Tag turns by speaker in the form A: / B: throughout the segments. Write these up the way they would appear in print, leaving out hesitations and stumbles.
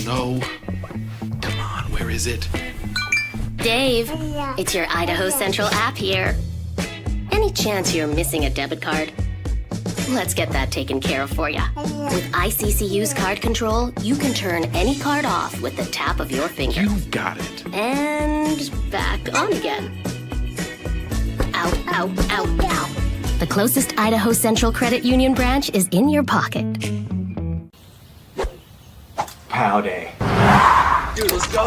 A: No. Come on, where is it?
B: Dave, it's your Idaho Central app here. Any chance you're missing a debit card? Let's get that taken care of for you. With ICCU's card control, you can turn any card off with the tap of your finger.
A: You've got it.
B: And back on again. Out, out, out, out. The closest Idaho Central Credit Union branch is in your pocket.
C: Pow day.
A: Dude, let's go.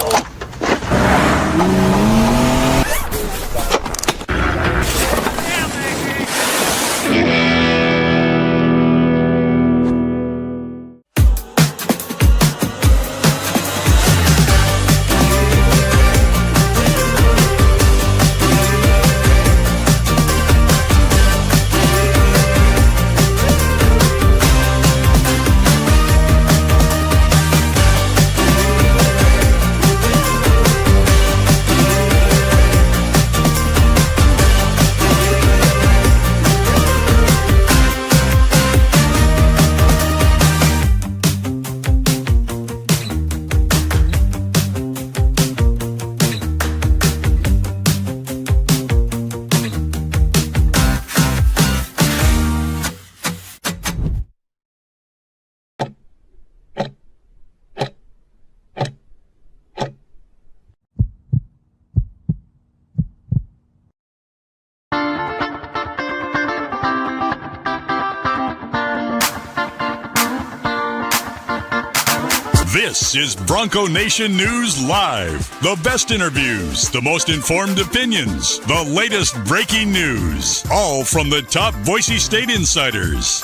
D: This is Bronco Nation News Live. The best interviews, the most informed opinions, the latest breaking news, all from the top Boise State insiders.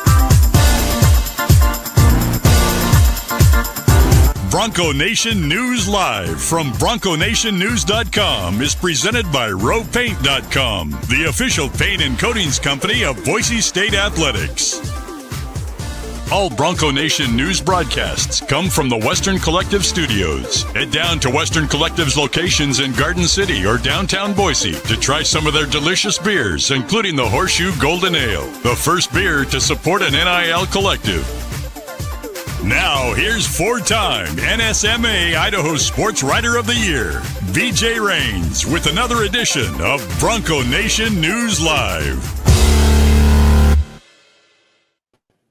D: Bronco Nation News Live from BroncoNationNews.com is presented by RowPaint.com, the official paint and coatings company of Boise State Athletics. All Bronco Nation news broadcasts come from the Western Collective Studios. Head down to Western Collective's locations in Garden City or downtown Boise to try some of their delicious beers, including the Horseshoe Golden Ale, the first beer to support an NIL collective. Now, here's four-time NSMA Idaho Sports Writer of the Year, BJ Rains, with another edition of Bronco Nation News Live.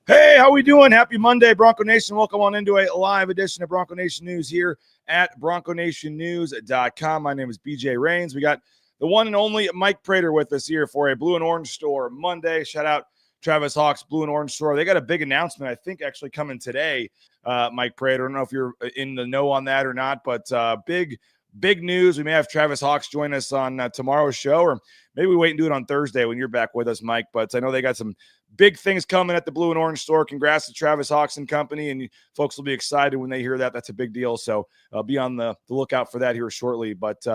E: Hey, how we doing? Happy Monday, Bronco Nation. Welcome on into a live edition of Bronco Nation News here at BroncoNationNews.com. My name is BJ Rains. We got the one and only Mike Prater with us here for a Blue and Orange Store Monday. Shout out Travis Hawk's Blue and Orange Store. They got a big announcement, I think, actually coming today, Mike Prater. I don't know if you're in the know on that or not, but big news. We may have Travis Hawks join us on tomorrow's show, or maybe we wait and do it on Thursday when you're back with us, Mike. But I know they got some big things coming at the Blue and Orange Store. Congrats to Travis Hawks and company, and folks will be excited when they hear that. That's a big deal. So be on the lookout for that here shortly. But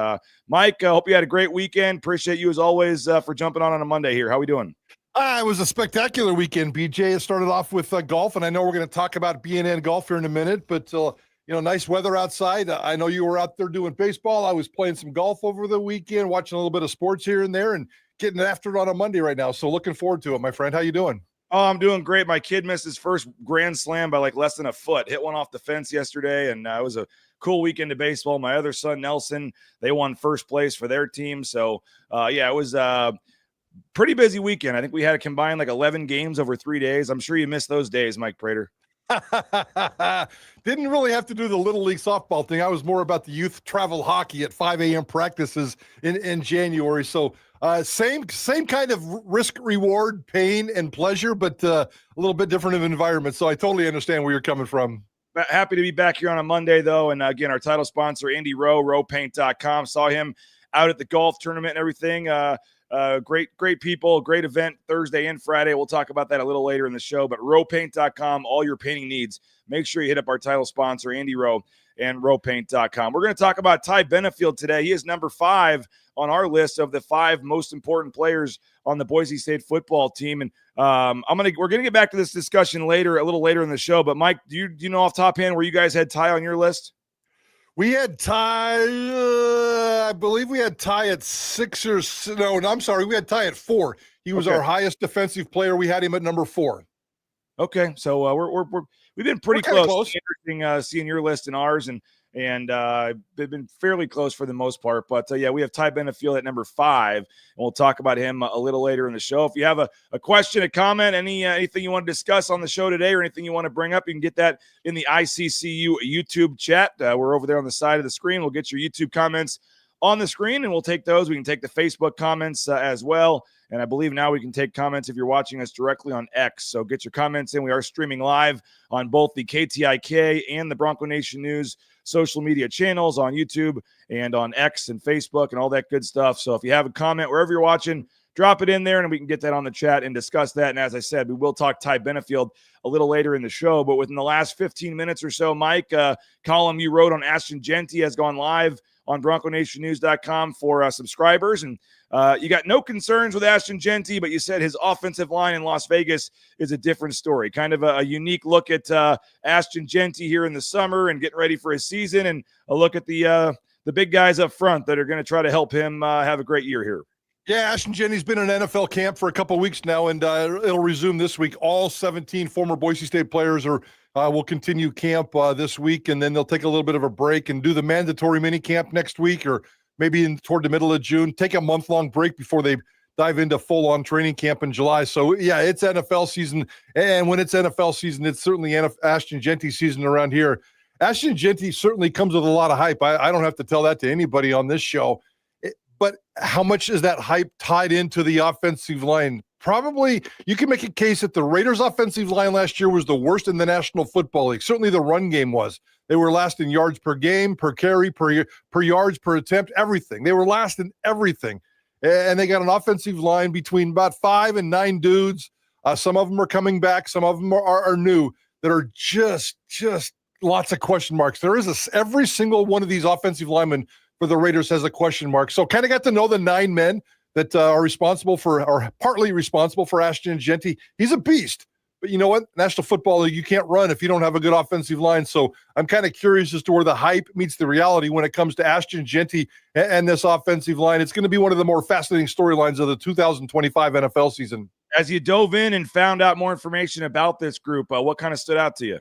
E: Mike, I hope you had a great weekend. Appreciate you as always for jumping on a Monday here. How we doing?
F: It was a spectacular weekend, BJ. It started off with golf, and I know we're going to talk about BNN golf here in a minute, but nice weather outside. I know you were out there doing baseball. I was playing some golf over the weekend, watching a little bit of sports here and there, and getting after it on a Monday right now. So looking forward to it, my friend. How you doing?
E: Oh, I'm doing great. My kid missed his first grand slam by like less than a foot. Hit one off the fence yesterday, and it was a cool weekend of baseball. My other son, Nelson, they won first place for their team. So, it was pretty busy weekend. I think we had a combined like 11 games over 3 days. I'm sure you missed those days, Mike Prater.
F: Didn't really have to do the Little League softball thing. I was more about the youth travel hockey at 5 a.m. practices in January. So same kind of risk, reward, pain, and pleasure, but a little bit different of an environment. So I totally understand where you're coming from.
E: Happy to be back here on a Monday, though. And again, our title sponsor, Andy Rowe, RowPaint.com. Saw him out at the golf tournament and everything. Great people, great event Thursday and Friday. We'll talk about that a little later in the show, but rowpaint.com, all your painting needs. Make sure you hit up our title sponsor, Andy Rowe, and rowpaint.com. We're going to talk about Ty Benefield today. He is number 5 on our list of the 5 most important players on the Boise State football team. And we're going to get back to this discussion a little later in the show. But Mike, do you know off top hand where you guys had Ty on your list?
F: We had Ty, I believe we had Ty at 6 or no, I'm sorry, we had Ty at 4. He was our highest defensive player. We had him at number 4.
E: Okay, so we've been pretty
F: We're kinda
E: close.
F: close.
E: Interesting seeing your list and ours, and they've been fairly close for the most part. But yeah, we have Ty Benefield at number 5, and we'll talk about him a little later in the show. If you have a question, a comment, anything you want to discuss on the show today, or anything you want to bring up, you can get that in the ICCU YouTube chat. We're over there on the side of the screen. We'll get your YouTube comments on the screen, and we'll take those. We can take the Facebook comments as well. And I believe now we can take comments if you're watching us directly on X. So get your comments in. We are streaming live on both the KTIK and the Bronco Nation News social media channels on YouTube and on X and Facebook and all that good stuff. So if you have a comment wherever you're watching, drop it in there and we can get that on the chat and discuss that. And as I said, we will talk Ty Benefield a little later in the show. But within the last 15 minutes or so, Mike, column you wrote on Ashton Jeanty has gone live on BroncoNationNews.com for subscribers. And you got no concerns with Ashton Jeanty, but you said his offensive line in Las Vegas is a different story. Kind of a unique look at Ashton Jeanty here in the summer and getting ready for his season, and a look at the big guys up front that are going to try to help him have a great year here.
F: Yeah, Ashton Jeanty's been in NFL camp for a couple of weeks now, and it'll resume this week. All 17 former Boise State players will continue camp this week, and then they'll take a little bit of a break and do the mandatory mini camp next week, or maybe toward the middle of June. Take a month-long break before they dive into full-on training camp in July. So, yeah, it's NFL season, and when it's NFL season, it's certainly Ashton Jeanty season around here. Ashton Jeanty certainly comes with a lot of hype. I don't have to tell that to anybody on this show. But how much is that hype tied into the offensive line? Probably you can make a case that the Raiders' offensive line last year was the worst in the National Football League. Certainly the run game was. They were last in yards per game, per carry, per yards, per attempt, everything. They were last in everything. And they got an offensive line between about 5 and 9 dudes. Some of them are coming back. Some of them are new, that are just lots of question marks. There is every single one of these offensive linemen for the Raiders has a question mark. So kind of got to know the 9 men that are responsible for, or partly responsible for, Ashton Jeanty. He's a beast. But you know what? National Football League, you can't run if you don't have a good offensive line. So I'm kind of curious as to where the hype meets the reality when it comes to Ashton Jeanty and this offensive line. It's going to be one of the more fascinating storylines of the 2025 NFL season.
E: As you dove in and found out more information about this group, what kind of stood out to you?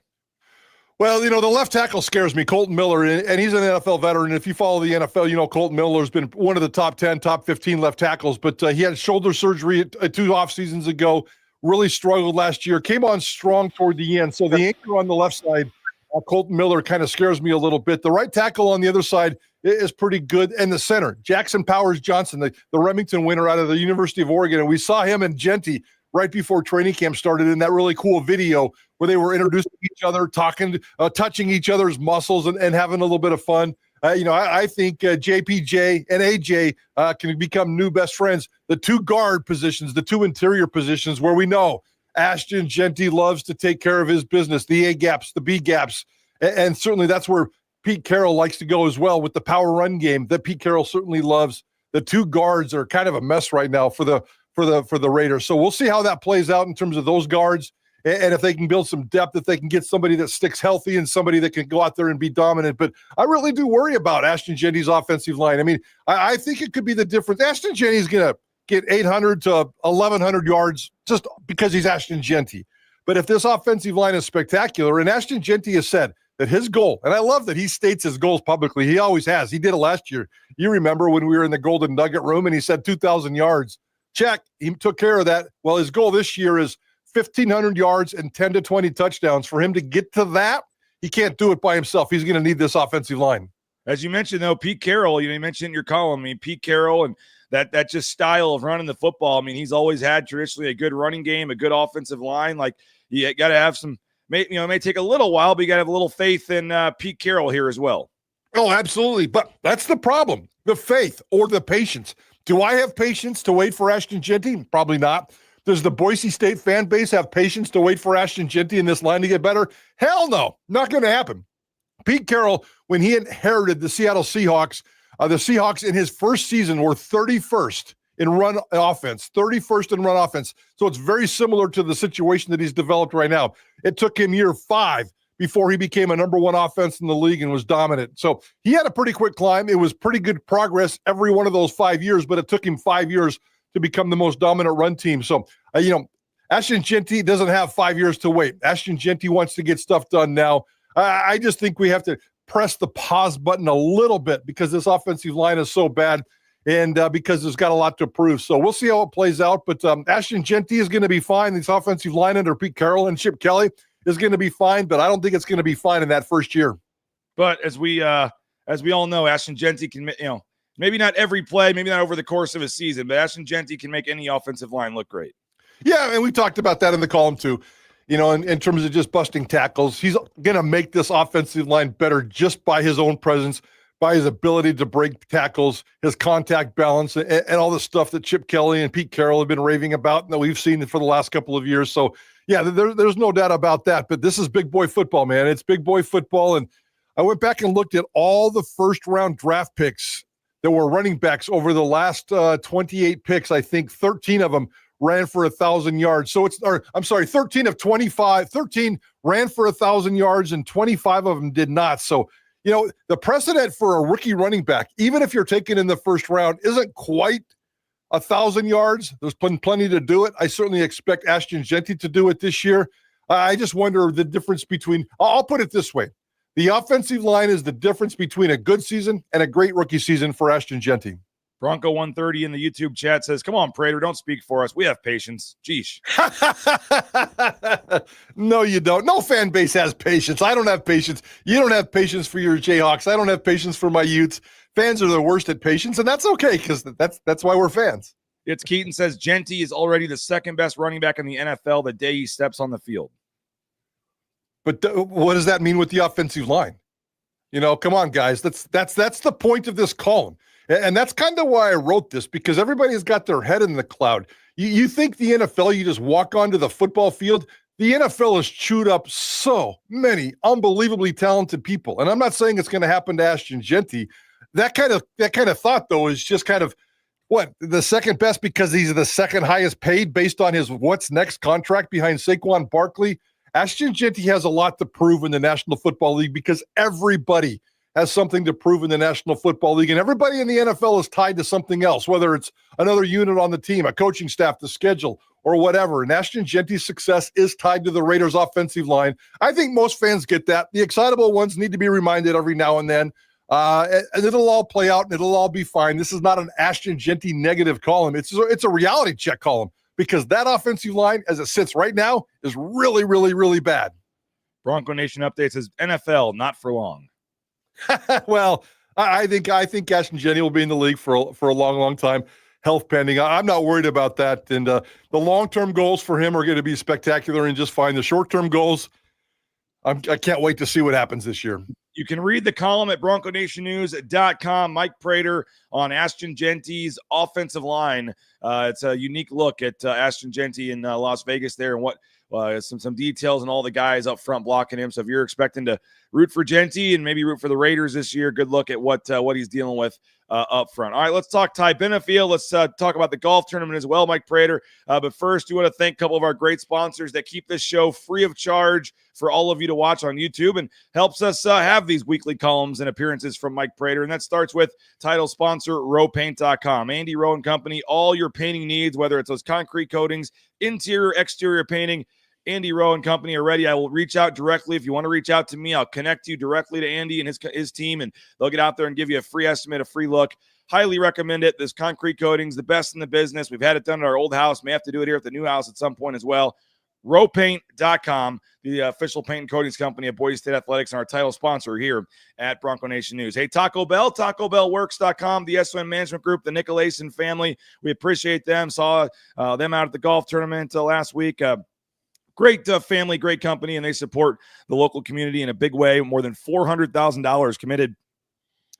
F: Well, you know, the left tackle scares me, Colton Miller, and he's an NFL veteran. If you follow the NFL, you know Colton Miller's been one of the top 10, top 15 left tackles, but he had shoulder surgery 2 off seasons ago, really struggled last year, came on strong toward the end. So the anchor on the left side, Colton Miller, kind of scares me a little bit. The right tackle on the other side is pretty good. And the center, Jackson Powers Johnson, the Remington winner out of the University of Oregon. And we saw him and Jeanty right before training camp started in that really cool video where they were introducing each other, talking, touching each other's muscles and having a little bit of fun. I think JPJ and AJ can become new best friends. The 2 guard positions, the 2 interior positions where we know Ashton Jeanty loves to take care of his business, the A gaps, the B gaps. And certainly that's where Pete Carroll likes to go as well with the power run game that Pete Carroll certainly loves. The 2 guards are kind of a mess right now for the Raiders. So we'll see how that plays out in terms of those guards. And if they can build some depth, if they can get somebody that sticks healthy and somebody that can go out there and be dominant. But I really do worry about Ashton Jeanty's offensive line. I mean, I think it could be the difference. Ashton Jeanty's going to get 800 to 1,100 yards just because he's Ashton Jeanty. But if this offensive line is spectacular, and Ashton Jeanty has said that his goal, and I love that he states his goals publicly. He always has. He did it last year. You remember when we were in the Golden Nugget room and he said 2,000 yards. Check. He took care of that. Well, his goal this year is 1,500 yards and 10 to 20 touchdowns. For him to get to that, he can't do it by himself. He's going to need this offensive line.
E: As you mentioned, though, Pete Carroll, you mentioned in your column, Pete Carroll and that just style of running the football. He's always had traditionally a good running game, a good offensive line. Like, you got to have some, it may take a little while, but you got to have a little faith in Pete Carroll here as well.
F: Oh, absolutely. But that's the problem, the faith or the patience. Do I have patience to wait for Ashton Jeanty? Probably not. Does the Boise State fan base have patience to wait for Ashton Jeanty in this line to get better? Hell no, not going to happen. Pete Carroll, when he inherited the Seattle Seahawks, the Seahawks in his first season were 31st in run offense, 31st in run offense. So it's very similar to the situation that he's developed right now. It took him year 5 before he became a number 1 offense in the league and was dominant. So he had a pretty quick climb. It was pretty good progress every one of those 5 years, but it took him 5 years to become the most dominant run team. So, Ashton Jeanty doesn't have 5 years to wait. Ashton Jeanty wants to get stuff done now. I just think we have to press the pause button a little bit because this offensive line is so bad and because it's got a lot to prove. So we'll see how it plays out. But Ashton Jeanty is going to be fine. This offensive line under Pete Carroll and Chip Kelly is going to be fine, but I don't think it's going to be fine in that first year.
E: But as we all know, Ashton Jeanty can, maybe not every play, maybe not over the course of a season, but Ashton Jeanty can make any offensive line look great.
F: Yeah, and we talked about that in the column too. In terms of just busting tackles, he's going to make this offensive line better just by his own presence, by his ability to break tackles, his contact balance, and all the stuff that Chip Kelly and Pete Carroll have been raving about and that we've seen for the last couple of years. So, yeah, there's no doubt about that. But this is big boy football, man. It's big boy football. And I went back and looked at all the first-round draft picks that were running backs over the last 28 picks. I think 13 of them ran for 1,000 yards. 13 of 25, 13 ran for 1,000 yards and 25 of them did not. So, the precedent for a rookie running back, even if you're taken in the first round, isn't quite 1,000 yards. There's been plenty to do it. I certainly expect Ashton Jeanty to do it this year. I just wonder the difference between, I'll put it this way. The offensive line is the difference between a good season and a great rookie season for Ashton Jeanty.
E: Bronco 130 in the YouTube chat says, come on, Prater, don't speak for us. We have patience. Geesh.
F: No, you don't. No fan base has patience. I don't have patience. You don't have patience for your Jayhawks. I don't have patience for my Utes. Fans are the worst at patience, and that's okay because that's why we're fans.
E: It's Keaton says, Jeanty is already the second best running back in the NFL the day he steps on the field.
F: But what does that mean with the offensive line? Come on, guys. That's the point of this column. And that's kind of why I wrote this, because everybody's got their head in the cloud. You think the NFL, you just walk onto the football field. The NFL has chewed up so many unbelievably talented people. And I'm not saying it's going to happen to Ashton Jeanty. That kind of thought, though, is just kind of the second best because he's the second highest paid based on his what's next contract behind Saquon Barkley. Ashton Jeanty has a lot to prove in the National Football League because everybody has something to prove in the National Football League, and everybody in the NFL is tied to something else, whether it's another unit on the team, a coaching staff, the schedule, or whatever. And Ashton Jeanty's success is tied to the Raiders' offensive line. I think most fans get that. The excitable ones need to be reminded every now and then, and it'll all play out, and it'll all be fine. This is not an Ashton Jeanty negative column. It's a reality check column because that offensive line, as it sits right now, is really, really, really bad.
E: Bronco Nation update says, NFL, not for long.
F: Well, I think Ashton Jeanty will be in the league for a long, long time. Health pending. I'm not worried about that. And the long-term goals for him are going to be spectacular and just fine. The short-term goals, I can't wait to see what happens this year.
E: You can read the column at BroncoNationNews.com. Mike Prater on Ashton Jeanty's offensive line. It's a unique look at Ashton Jeanty in Las Vegas there and what some details and all the guys up front blocking him. So if you're expecting to root for Jeanty and maybe root for the Raiders this year, good look at what he's dealing with up front. All right, let's talk Ty Benefield. Let's talk about the golf tournament as well, Mike Prater. But first, we want to thank a couple of our great sponsors that keep this show free of charge for all of you to watch on YouTube and helps us have these weekly columns and appearances from Mike Prater. And that starts with title sponsor, rowpaint.com. Andy Rowe and Company, all your painting needs, whether it's those concrete coatings, interior, exterior painting, Andy Rowe and Company are ready. I will reach out directly. If you want to reach out to me, I'll connect you directly to Andy and his team, and they'll get out there and give you a free estimate, a free look. Highly recommend it. This concrete coating's the best in the business. We've had it done at our old house. May have to do it here at the new house at some point as well. Rowpaint.com, the official paint and coatings company of Boise State Athletics and our title sponsor here at Bronco Nation News. Hey, Taco Bell, TacoBellWorks.com, the SON Management Group, the Nicolason family. We appreciate them. Saw them out at the golf tournament last week. Great family, great company, and they support the local community in a big way. More than $400,000 committed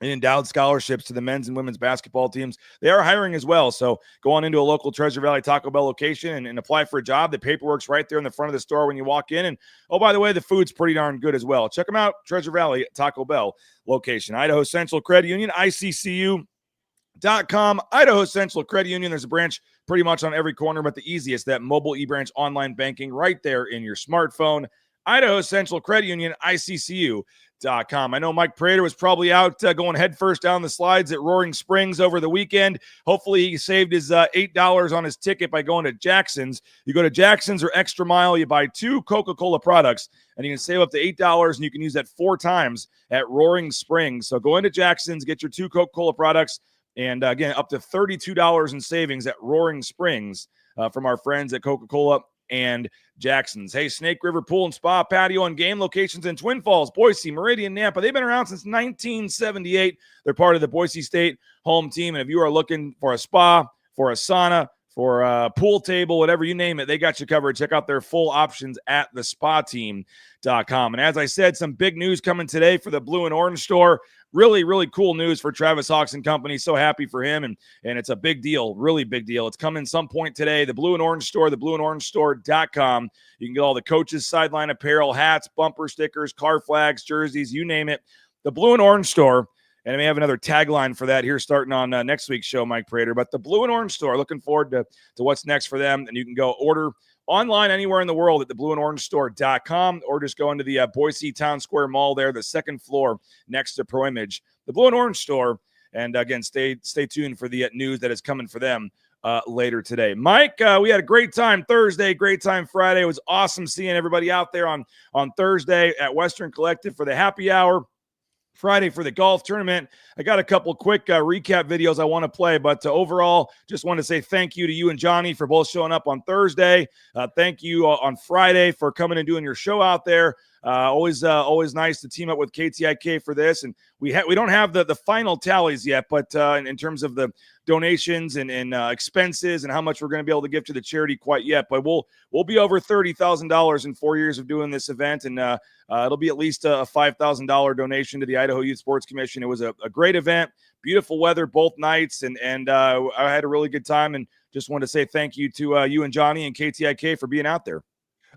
E: in endowed scholarships to the men's and women's basketball teams. They are hiring as well. So go on into a local Treasure Valley Taco Bell location and apply for a job. The paperwork's right there in the front of the store when you walk in. And, oh, by the way, the food's pretty darn good as well. Check them out, Treasure Valley Taco Bell location. Idaho Central Credit Union, ICCU.com. Idaho Central Credit Union. There's a branch pretty much on every corner, but the easiest, that mobile e-branch online banking right there in your smartphone. Idaho Central Credit Union, ICCU.com. I know Mike Prater was probably out going headfirst down the slides at Roaring Springs over the weekend. Hopefully he saved his $8 on his ticket by going to Jackson's. You go to Jackson's or Extra Mile, you buy 2 Coca-Cola products, and you can save up to $8, and you can use that 4 times at Roaring Springs. So go into Jackson's, get your 2 Coca-Cola products, and again, up to $32 in savings at Roaring Springs from our friends at Coca-Cola and Jackson's. Hey, Snake River Pool and Spa, Patio, and game locations in Twin Falls, Boise, Meridian, Nampa. They've been around since 1978. They're part of the Boise State home team. And if you are looking for a spa, for a sauna, for a pool table, whatever you name it, they got you covered. Check out their full options at thespateam.com. And as I said, some big news coming today for the Blue and Orange store. Really, really cool news for Travis Hawks and company. So happy for him, and it's a big deal, really big deal. It's coming some point today. The Blue and Orange store, theblueandorangestore.com. You can get all the coaches' sideline apparel, hats, bumper stickers, car flags, jerseys, you name it. The Blue and Orange store, and I may have another tagline for that here starting on next week's show, Mike Prater. But the Blue and Orange store, looking forward to what's next for them. And you can go order online anywhere in the world at theblueandorangestore.com, or just go into the Boise Town Square Mall there, the second floor next to Pro Image. The Blue and Orange store. And again, stay tuned for the news that is coming for them later today. Mike, we had a great time Thursday, great time Friday. It was awesome seeing everybody out there on Thursday at Western Collective for the happy hour. Friday for the golf tournament. I got a couple quick recap videos I want to play, but overall, just want to say thank you to you and Johnny for both showing up on Thursday. Thank you on Friday for coming and doing your show out there. Always nice to team up with KTIK for this. And we don't have the final tallies yet, but in terms of the donations and expenses and how much we're going to be able to give to the charity quite yet, but we'll be over $30,000 in 4 years of doing this event, and it'll be at least a $5,000 donation to the Idaho Youth Sports Commission. It was a great event, beautiful weather both nights, and I had a really good time, and just wanted to say thank you to you and Johnny and KTIK for being out there.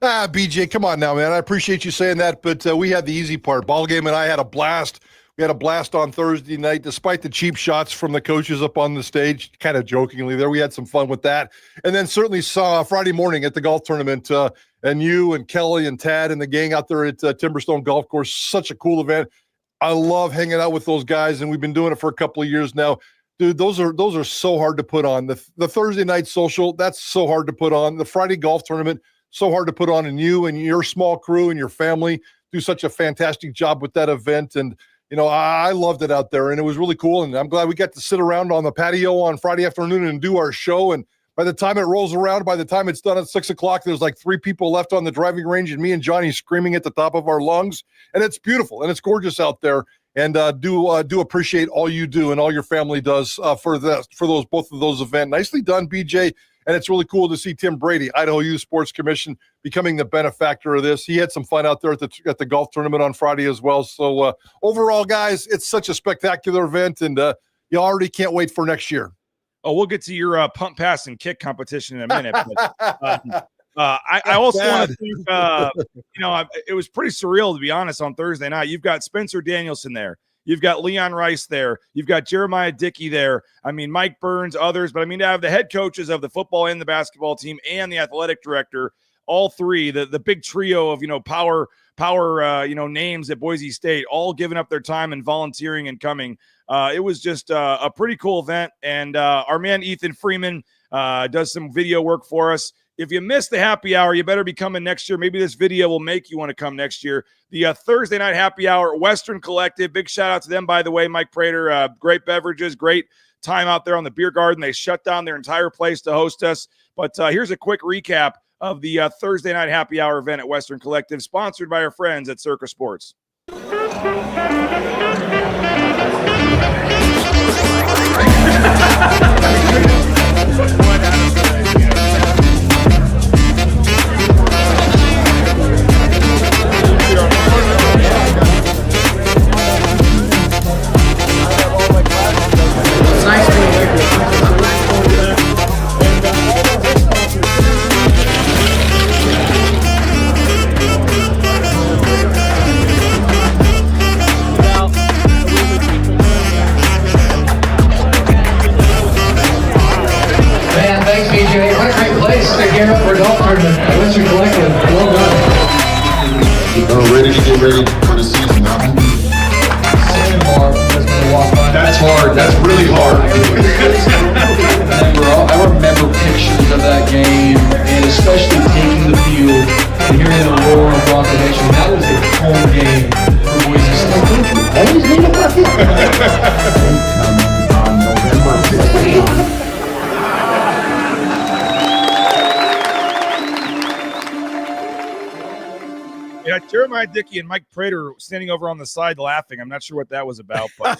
F: BJ, come on now, man. I appreciate you saying that, but we had the easy part. Ballgame and I had a blast. We had a blast on Thursday night, despite the cheap shots from the coaches up on the stage, kind of jokingly there. We had some fun with that. And then certainly saw Friday morning at the golf tournament, and you and Kelly and Tad and the gang out there at Timberstone Golf Course. Such a cool event. I love hanging out with those guys, and we've been doing it for a couple of years now. Dude, those are so hard to put on. The Thursday night social, that's so hard to put on. The Friday golf tournament, so hard to put on, and you and your small crew and your family do such a fantastic job with that event. And, you know, I loved it out there, and it was really cool. And I'm glad we got to sit around on the patio on Friday afternoon and do our show. And by the time it rolls around, by the time it's done at 6 o'clock, there's like 3 people left on the driving range, and me and Johnny screaming at the top of our lungs. And it's beautiful, and it's gorgeous out there. And do appreciate all you do and all your family does for both of those events. Nicely done, BJ. And it's really cool to see Tim Brady, Idaho Youth Sports Commission, becoming the benefactor of this. He had some fun out there at the golf tournament on Friday as well. So overall, guys, it's such a spectacular event, and you already can't wait for next year.
E: Oh, we'll get to your pump, pass, and kick competition in a minute. But, I also want to think, it was pretty surreal, to be honest, on Thursday night. You've got Spencer Danielson there. You've got Leon Rice there. You've got Jeremiah Dickey there. I mean, Mike Burns, others. But, I mean, to have the head coaches of the football and the basketball team and the athletic director, all three, the big trio of, power names at Boise State, all giving up their time and volunteering and coming. It was just a pretty cool event. And our man Ethan Freeman does some video work for us. If you missed the happy hour, you better be coming next year. Maybe this video will make you want to come next year. The Thursday night happy hour, Western Collective. Big shout out to them, by the way. Mike Prater, great beverages, great time out there on the beer garden. They shut down their entire place to host us. But here's a quick recap of the Thursday night happy hour event at Western Collective, sponsored by our friends at Circa Sports.
C: Thanks, BJ. What a great place to gear up for a golf tournament. Western Collective. Well done. Ready to get ready for the season. Sandbar, that's hard. That's really hard. I remember pictures of that game, and especially taking the field and hearing the roar of Bronco Nation. That was a home game for Boise State. Always need a bucket. On November 15th.
E: Yeah, Jeremiah Dickey and Mike Prater standing over on the side laughing. I'm not sure what that was about, but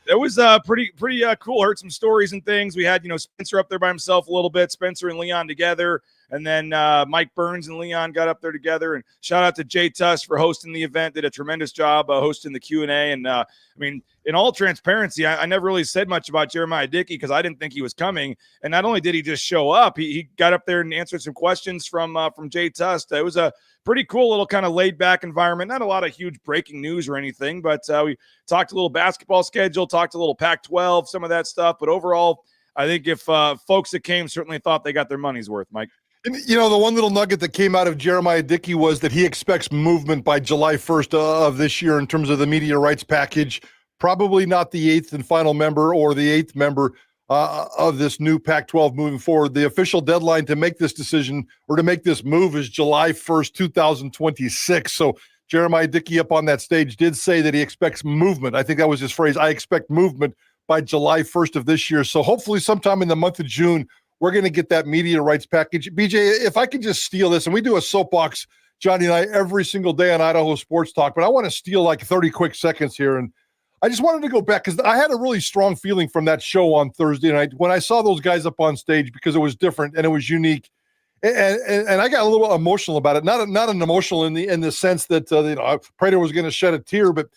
E: it was pretty cool. Heard some stories and things. We had, Spencer up there by himself a little bit, Spencer and Leon together, and then Mike Burns and Leon got up there together. And shout out to Jay Tuss for hosting the event. Did a tremendous job hosting the Q&A. And in all transparency, I never really said much about Jeremiah Dickey because I didn't think he was coming. And not only did he just show up, he got up there and answered some questions from Jay Tuss. It was a pretty cool little kind of laid back environment. Not a lot of huge breaking news or anything, but we talked a little basketball schedule, talked a little Pac-12, some of that stuff. But overall, I think if folks that came certainly thought they got their money's worth, Mike.
F: And, the one little nugget that came out of Jeremiah Dickey was that he expects movement by July 1st of this year in terms of the media rights package. Probably not the 8th and final member or the 8th member of this new Pac-12 moving forward. The official deadline to make this decision or to make this move is July 1st, 2026. So Jeremiah Dickey up on that stage did say that he expects movement. I think that was his phrase. I expect movement by July 1st of this year. So hopefully sometime in the month of June, we're going to get that media rights package. BJ, if I could just steal this, and we do a soapbox, Johnny and I, every single day on Idaho Sports Talk, but I want to steal like 30 quick seconds here. And I just wanted to go back because I had a really strong feeling from that show on Thursday night when I saw those guys up on stage because it was different and it was unique. And I got a little emotional about it. Not an emotional in the sense that Prater was going to shed a tear, but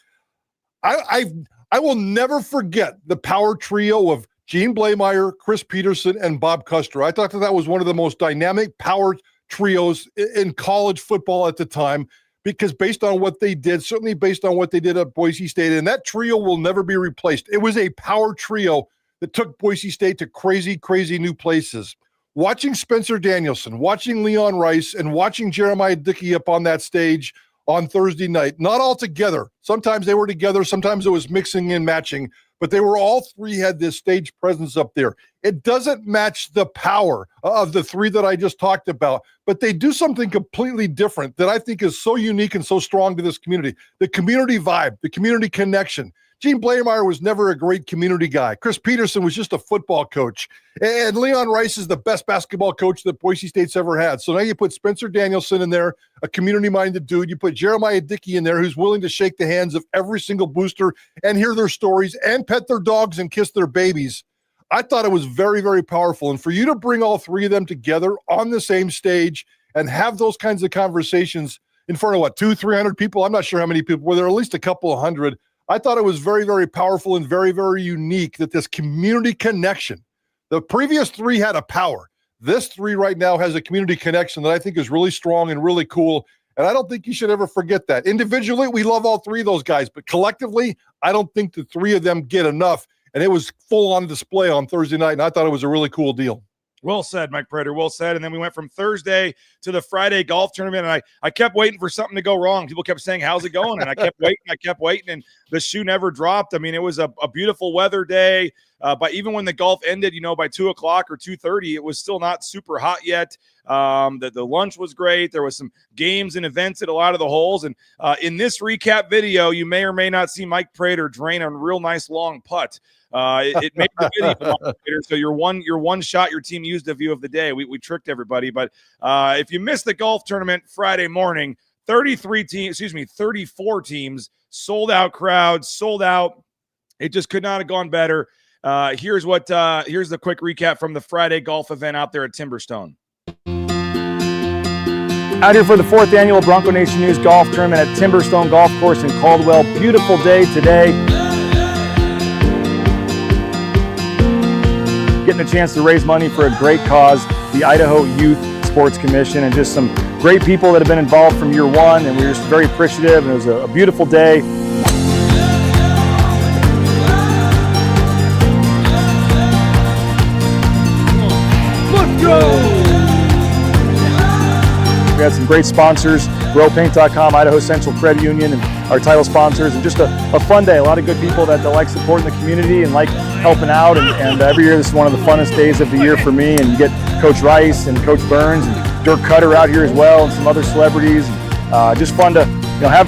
F: I will never forget the power trio of Gene Blameyer, Chris Peterson, and Bob Custer. I thought that was one of the most dynamic power trios in college football at the time. Because based on what they did, certainly based on what they did at Boise State, and that trio will never be replaced. It was a power trio that took Boise State to crazy, crazy new places. Watching Spencer Danielson, watching Leon Rice, and watching Jeremiah Dickey up on that stage on Thursday night, not all together. Sometimes they were together, sometimes it was mixing and matching, but they were all three had this stage presence up there. It doesn't match the power of the three that I just talked about, but they do something completely different that I think is so unique and so strong to this community. The community vibe, the community connection. Gene Blameyer was never a great community guy. Chris Peterson was just a football coach. And Leon Rice is the best basketball coach that Boise State's ever had. So now you put Spencer Danielson in there, a community-minded dude. You put Jeremiah Dickey in there, who's willing to shake the hands of every single booster and hear their stories and pet their dogs and kiss their babies. I thought it was very, very powerful. And for you to bring all three of them together on the same stage and have those kinds of conversations in front of 200-300 people, I'm not sure how many people were there, at least a couple of hundred. I thought it was very, very powerful and very, very unique that this community connection, the previous three had a power. This three right now has a community connection that I think is really strong and really cool. And I don't think you should ever forget that. Individually, we love all three of those guys, but collectively, I don't think the three of them get enough. And it was full on display on Thursday night. And I thought it was a really cool deal.
E: Well said, Mike Prater. Well said. And then we went from Thursday to the Friday golf tournament, and I kept waiting for something to go wrong. People kept saying, how's it going? And I kept waiting, and the shoe never dropped. I mean, it was a beautiful weather day. But even when the golf ended, by 2 o'clock or 2:30, it was still not super hot yet. The lunch was great. There was some games and events at a lot of the holes. And in this recap video, you may or may not see Mike Prater drain a real nice long putt. It made the video, so your one shot your team used a view of the day. We tricked everybody, but if you missed the golf tournament Friday morning, 34 teams, sold out crowds, sold out. It just could not have gone better. Here's the quick recap from the Friday golf event out there at Timberstone.
G: Out here for the 4th annual Bronco Nation News Golf Tournament at Timberstone Golf Course in Caldwell. Beautiful day today. Getting a chance to raise money for a great cause, the Idaho Youth Sports Commission, and just some great people that have been involved from year one, and we're just very appreciative, and it was a beautiful day. Let's go! We had some great sponsors RowPaint.com, Idaho Central Credit Union, and our title sponsors, and just a fun day. A lot of good people that like supporting the community and like helping out, and every year this is one of the funnest days of the year for me, and you get Coach Rice and Coach Burns and Dirk Cutter out here as well, and some other celebrities. Just fun to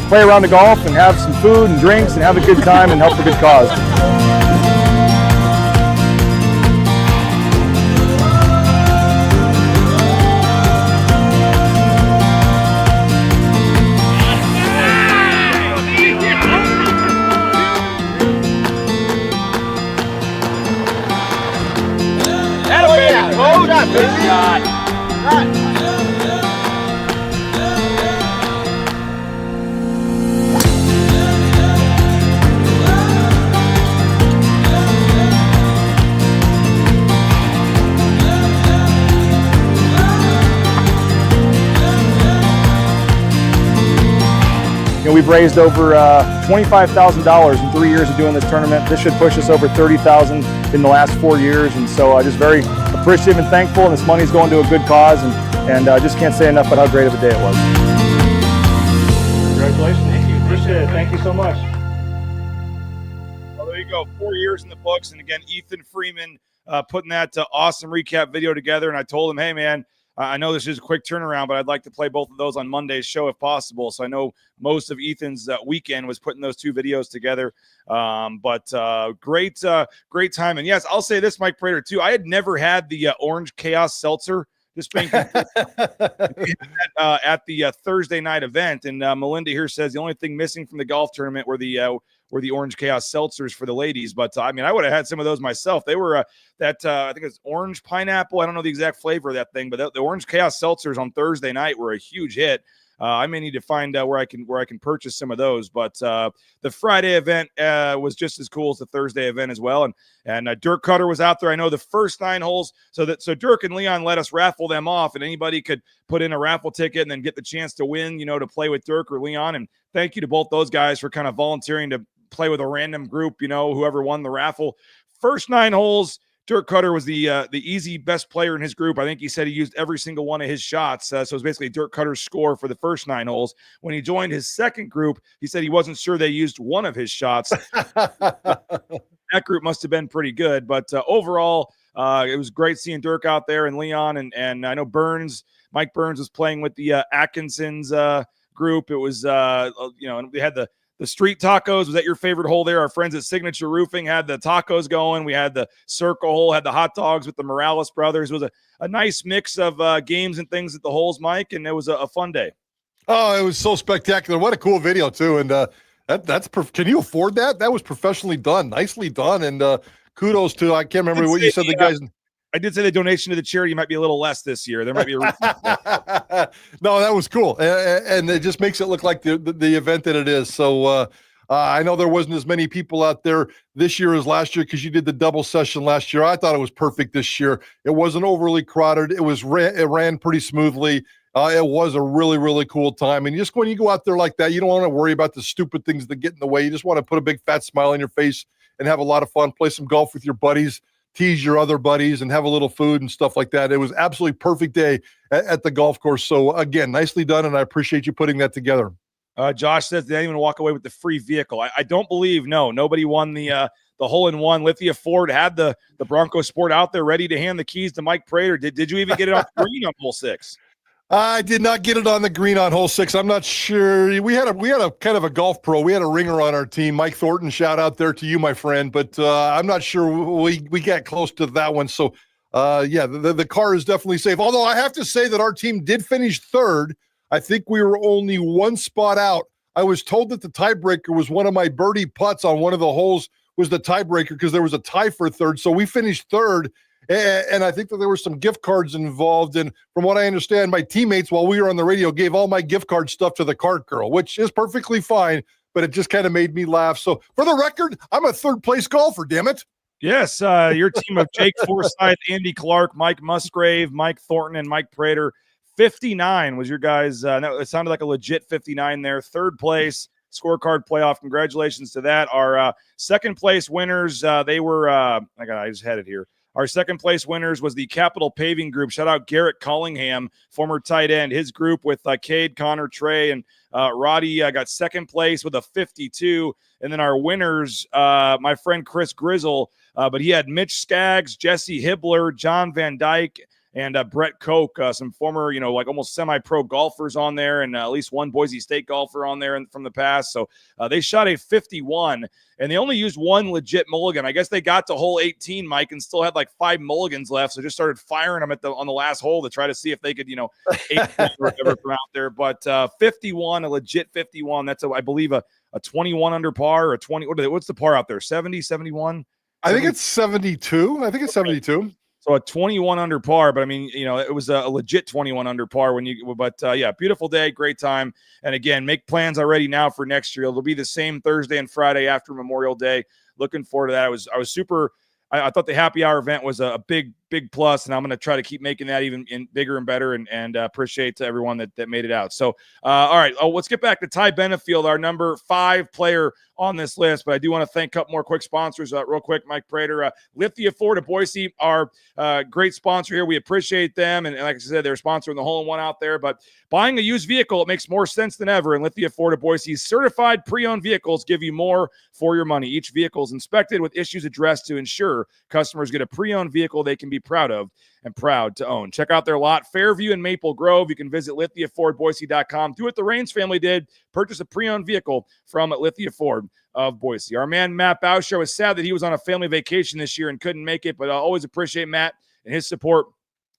G: play around the golf and have some food and drinks and have a good time and help a good cause. We've raised over $25,000 in 3 years of doing this tournament. This should push us over $30,000 in the last 4 years, and so just very appreciative and thankful. And this money's going to a good cause, and just can't say enough about how great of a day it was. Congratulations! Thank you. Appreciate it. Thank you so much.
E: Well, there you go. 4 years in the books, and again, Ethan Freeman putting that awesome recap video together. And I told him, hey man, I know this is a quick turnaround, but I'd like to play both of those on Monday's show if possible. So I know most of Ethan's weekend was putting those two videos together. But great time. And yes, I'll say this, Mike Prater, too. I had never had the Orange Chaos Seltzer. This being at the Thursday night event. And Melinda here says the only thing missing from the golf tournament were the Orange Chaos Seltzers for the ladies. But I mean, I would have had some of those myself. They were I think it's orange pineapple. I don't know the exact flavor of that thing, but the Orange Chaos Seltzers on Thursday night were a huge hit. I may need to find where I can purchase some of those. But the Friday event was just as cool as the Thursday event as well. And Dirk Cutter was out there. I know the first 9 holes. So Dirk and Leon let us raffle them off, and anybody could put in a raffle ticket and then get the chance to win, to play with Dirk or Leon. And thank you to both those guys for kind of volunteering to play with a random group, whoever won the raffle. First 9 holes, Dirk Cutter was the easy best player in his group. I think he said he used every single one of his shots. So it was basically Dirk Cutter's score for the first 9 holes. When he joined his second group, he said he wasn't sure they used one of his shots. That group must have been pretty good. But overall, it was great seeing Dirk out there and Leon. And I know Mike Burns was playing with the Atkinson's group. It was, and we had the street tacos. Was that your favorite hole there? Our friends at Signature Roofing had the tacos going. We had the circle hole, had the hot dogs with the Morales brothers. It was a nice mix of games and things at the holes, Mike, and it was a fun day.
F: Oh, it was so spectacular. What a cool video, too. And can you afford that? That was professionally done, nicely done. And kudos to, I can't remember what you said, the guys.
E: I did say the donation to the charity might be a little less this year. There might be a reason.
F: No, that was cool. And it just makes it look like the event that it is. So I know there wasn't as many people out there this year as last year because you did the double session last year. I thought it was perfect this year. It wasn't overly crowded. It ran pretty smoothly. It was a really, really cool time. And just when you go out there like that, you don't want to worry about the stupid things that get in the way. You just want to put a big fat smile on your face and have a lot of fun, play some golf with your buddies, tease your other buddies, and have a little food and stuff like that. It was absolutely perfect day at the golf course. So again, nicely done, and I appreciate you putting that together.
E: Josh says they didn't even walk away with the free vehicle. I don't believe, no, nobody won the hole-in-one. Lithia Ford had the Bronco Sport out there ready to hand the keys to Mike Prater. Did you even get it off the green on hole 6?
F: I did not get it on the green on hole 6. I'm not sure. We had a kind of a golf pro. We had a ringer on our team, Mike Thornton. Shout out there to you, my friend. But I'm not sure we got close to that one. So the car is definitely safe. Although I have to say that our team did finish third. I think we were only one spot out. I was told that the tiebreaker was one of my birdie putts on one of the holes was the tiebreaker because there was a tie for third. So we finished third. And I think that there were some gift cards involved. And from what I understand, my teammates, while we were on the radio, gave all my gift card stuff to the cart girl, which is perfectly fine, but it just kind of made me laugh. So for the record, I'm a third-place golfer, damn it.
E: Yes, your team of Jake Forsyth, Andy Clark, Mike Musgrave, Mike Thornton, and Mike Prater. 59 was your guys. It sounded like a legit 59 there. Third place, scorecard playoff. Congratulations to that. Our second place winners, they were, I just had it here. Our second place winners was the Capital Paving Group. Shout out Garrett Collingham, former tight end. His group with Cade, Connor, Trey, and Roddy got second place with a 52. And then our winners, my friend Chris Grizzle, but he had Mitch Skaggs, Jesse Hibbler, John Van Dyke, and Brett Koch, some former, like almost semi-pro golfers on there, and at least one Boise State golfer on there from the past. So they shot a 51, and they only used one legit mulligan. I guess they got to hole 18, Mike, and still had like 5 mulligans left, so just started firing them on the last hole to try to see if they could, 8 or whatever from out there. But 51, a legit 51. That's, I believe, a 21 under par, or a 20. What's the par out there? 70, 71?
F: I think it's 72. I think it's 72.
E: So a 21 under par, but I mean, it was a legit 21 under par yeah, beautiful day, great time. And again, make plans already now for next year. It'll be the same Thursday and Friday after Memorial Day. Looking forward to that. I was super, I thought the happy hour event was a big plus, and I'm going to try to keep making that even bigger and better, and appreciate to everyone that made it out. So, all right, let's get back to Ty Benefield, our number 5 player on this list, but I do want to thank a couple more quick sponsors real quick. Mike Prater, Lithia Ford of Boise, our great sponsor here. We appreciate them, and like I said, they're sponsoring the hole-in-one out there, but buying a used vehicle, it makes more sense than ever, and Lithia Ford of Boise's certified pre-owned vehicles give you more for your money. Each vehicle is inspected with issues addressed to ensure customers get a pre-owned vehicle they can be proud of and proud to own. Check out their lot, Fairview and Maple Grove. You can visit lithiafordboise.com. Do what the Reigns family did. Purchase a pre-owned vehicle from Lithia Ford of Boise. Our man, Matt Bauscher, was sad that he was on a family vacation this year and couldn't make it, but I always appreciate Matt and his support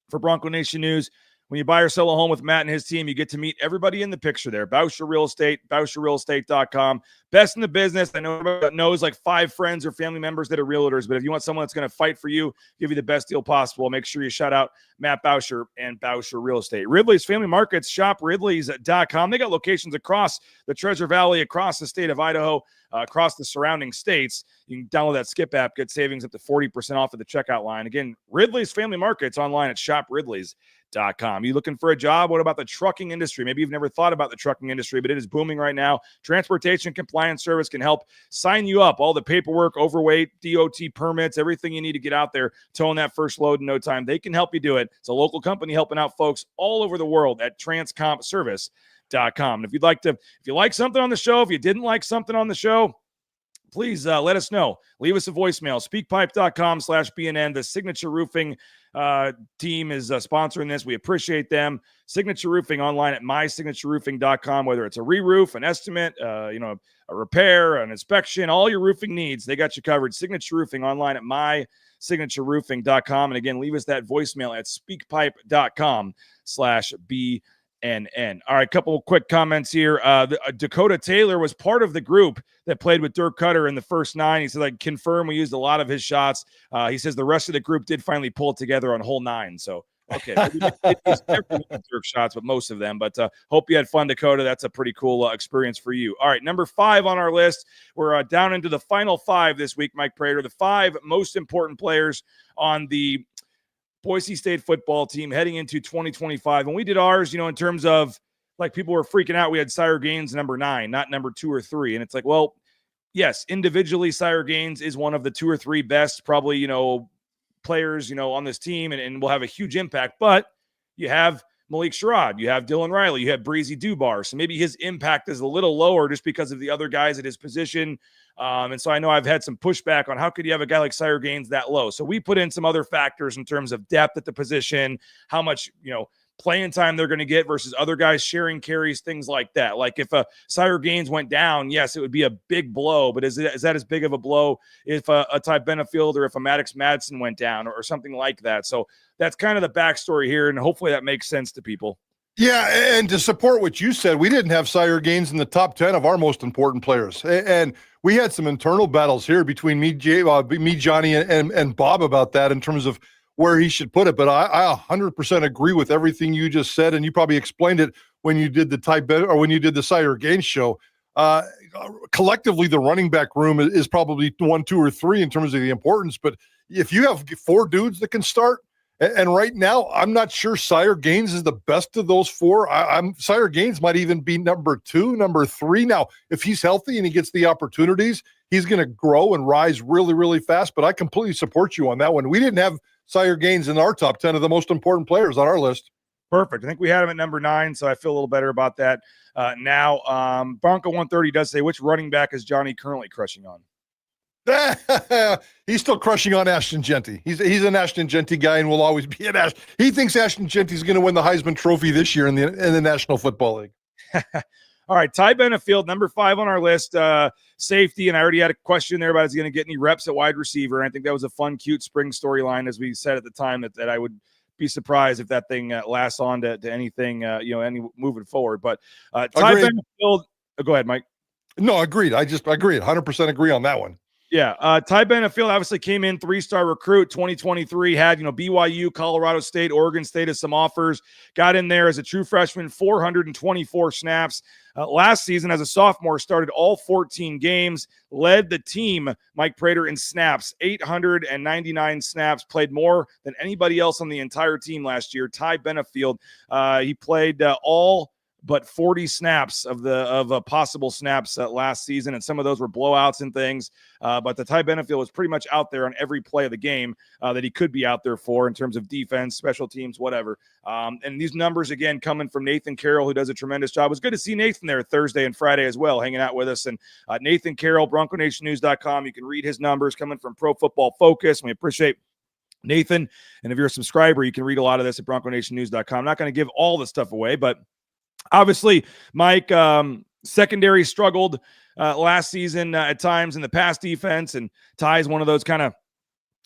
E: for Bronco Nation News. When you buy or sell a home with Matt and his team, you get to meet everybody in the picture there. Bauscher Real Estate, BauscherRealEstate.com. Best in the business. I know everybody that knows like 5 friends or family members that are realtors, but if you want someone that's going to fight for you, give you the best deal possible, make sure you shout out Matt Bauscher and Bauscher Real Estate. Ridley's Family Markets, shopridleys.com. They got locations across the Treasure Valley, across the state of Idaho, across the surrounding states. You can download that Skip app, get savings up to 40% off of the checkout line. Again, Ridley's Family Markets online at shopridleys.com. You looking for a job? What about the trucking industry? Maybe you've never thought about the trucking industry, but it is booming right now. Transportation Compliance Service can help sign you up. All the paperwork, overweight, DOT permits, everything you need to get out there, towing that first load in no time. They can help you do it. It's a local company helping out folks all over the world at transcompservice.com. And if you like something on the show, if you didn't like something on the show, please let us know. Leave us a voicemail. Speakpipe.com/BNN. The Signature Roofing team is sponsoring this. We appreciate them. Signature Roofing online at mysignatureroofing.com. Whether it's a re-roof, an estimate, a repair, an inspection, all your roofing needs, they got you covered. Signature Roofing online at mysignatureroofing.com. And again, leave us that voicemail at speakpipe.com/BNN. All right, couple of quick comments here. Dakota Taylor was part of the group that played with Dirk Cutter in the first 9. He said, I confirm we used a lot of his shots. He says the rest of the group did finally pull it together on hole 9. So, okay, maybe Dirk shots, but most of them. But hope you had fun, Dakota. That's a pretty cool experience for you. All right, number 5 on our list. We're down into the final 5 this week, Mike Prater. The 5 most important players on the Boise State football team heading into 2025. And we did ours, in terms of like people were freaking out. We had Sire Gaines number 9, not number 2 or 3. And it's like, well, yes, individually, Sire Gaines is one of the 2 or 3 best, probably, players, on this team and will have a huge impact. But you have Malik Sherrod, you have Dylan Riley, you have Breezy Dubar. So maybe his impact is a little lower just because of the other guys at his position. And so I know I've had some pushback on how could you have a guy like Sire Gaines that low? So we put in some other factors in terms of depth at the position, how much, playing time they're going to get versus other guys sharing carries, things like that. Like if a Sire Gaines went down, yes, it would be a big blow, but is that as big of a blow if a Ty Benefield or if a Maddox Madsen went down or something like that? So that's kind of the backstory here, and hopefully that makes sense to people.
F: Yeah, and to support what you said, we didn't have Sire Gaines in the top 10 of our most important players. And we had some internal battles here between me, Johnny, and Bob about that in terms of where he should put it. But I 100% agree with everything you just said, and you probably explained it when you did the when you did the Sire Gaines show. Collectively, the running back room is probably 1, 2, or 3 in terms of the importance. But if you have 4 dudes that can start, And right now, I'm not sure Sire Gaines is the best of those four. Sire Gaines might even be number 2, number 3. Now, if he's healthy and he gets the opportunities, he's going to grow and rise really, really fast. But I completely support you on that one. We didn't have Sire Gaines in our top 10 of the most important players on our list.
E: Perfect. I think we had him at number 9, so I feel a little better about that now. Bronco 130 does say, which running back is Johnny currently crushing on?
F: He's still crushing on Ashton Jeanty. He's an Ashton Jeanty guy and will always be an Ashton. He thinks Ashton Jeanty is going to win the Heisman Trophy this year in the National Football League.
E: All right, Ty Benefield, number 5 on our list, safety, and I already had a question there about is he going to get any reps at wide receiver, and I think that was a fun, cute spring storyline, as we said at the time, that I would be surprised if that thing lasts on to anything, any moving forward. But Ty Benefield, go ahead, Mike.
F: No, agreed. I agreed. 100% agree on that one.
E: Yeah, Ty Benefield obviously came in 3-star recruit 2023, had, BYU, Colorado State, Oregon State as some offers, got in there as a true freshman, 424 snaps. Last season as a sophomore, started all 14 games, led the team, Mike Prater, in snaps, 899 snaps, played more than anybody else on the entire team last year. Ty Benefield, he played all but 40 snaps of possible snaps last season, and some of those were blowouts and things. But the Ty Benefield was pretty much out there on every play of the game that he could be out there for in terms of defense, special teams, whatever. And these numbers, again, coming from Nathan Carroll, who does a tremendous job. It was good to see Nathan there Thursday and Friday as well, hanging out with us. And Nathan Carroll, BroncoNationNews.com. You can read his numbers coming from Pro Football Focus. We appreciate Nathan. And if you're a subscriber, you can read a lot of this at BroncoNationNews.com. I'm not going to give all the stuff away, but obviously, Mike, secondary struggled last season at times in the pass defense, and Ty is one of those kind of